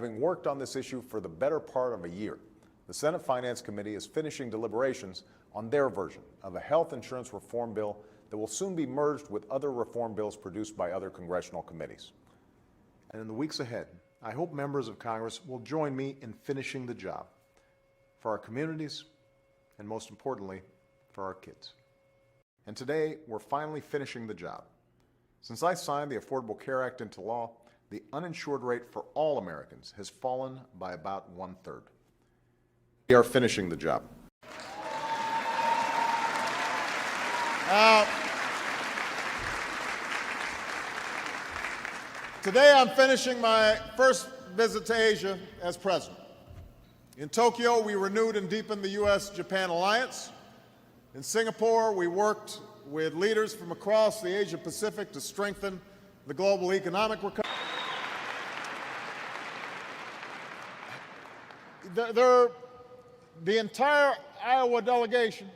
Having worked on this issue for the better part of a year, the Senate Finance Committee is finishing deliberations on their version of a health insurance reform bill that will soon be merged with other reform bills produced by other congressional committees. And in the weeks ahead, I hope members of Congress will join me in finishing the job for our communities and, most importantly, for our kids. And today, we're finally finishing the job. Since I signed the Affordable Care Act into law, the uninsured rate for all Americans has fallen by about 1/3. We are finishing the job. Today I'm finishing my first visit to Asia as president. In Tokyo, we renewed and deepened the U.S.-Japan alliance. In Singapore, we worked with leaders from across the Asia-Pacific to strengthen the global economic recovery. The entire Iowa delegation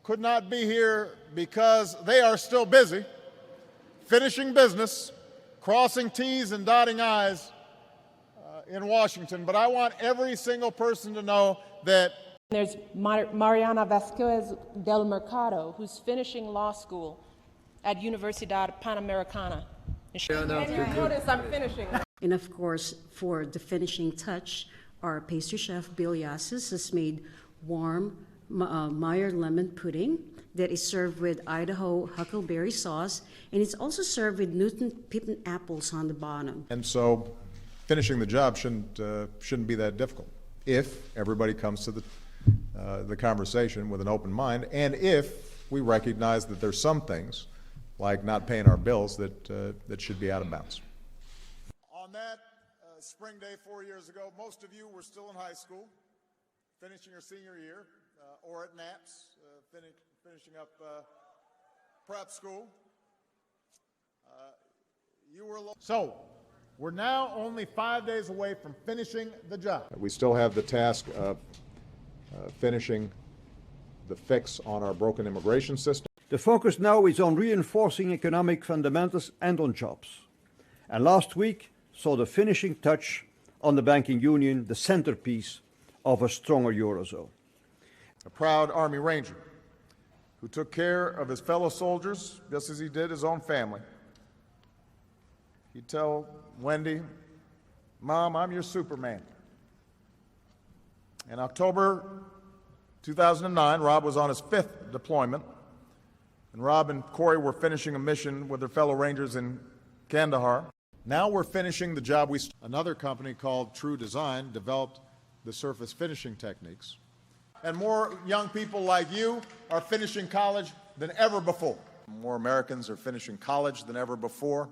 could not be here because they are still busy finishing business, crossing T's and dotting I's in Washington. But I want every single person to know that there's Mariana Vasquez del Mercado, who's finishing law school at Universidad Panamericana. And you notice I'm finishing. And of course, for the finishing touch, our pastry chef, Bill Yassis, has made warm Meyer lemon pudding that is served with Idaho huckleberry sauce, and it's also served with Newton Pippin apples on the bottom. And so finishing the job shouldn't be that difficult if everybody comes to the conversation with an open mind, and if we recognize that there's some things, like not paying our bills, that should be out of bounds. On that spring day 4 years ago, most of you were still in high school, finishing your senior year, or at NAPS, finishing up prep school. So we're now only 5 days away from finishing the job. We still have the task of finishing the fix on our broken immigration system. The focus now is on reinforcing economic fundamentals and on jobs. And last week saw the finishing touch on the banking union, the centerpiece of a stronger Eurozone. A proud Army Ranger who took care of his fellow soldiers just as he did his own family. He'd tell Wendy, "Mom, I'm your Superman." In October 2009, Rob was on his 5th deployment, and Rob and Corey were finishing a mission with their fellow Rangers in Kandahar. Now we're finishing the job Another company called True Design developed the surface finishing techniques. And more young people like you are finishing college than ever before. More Americans are finishing college than ever before.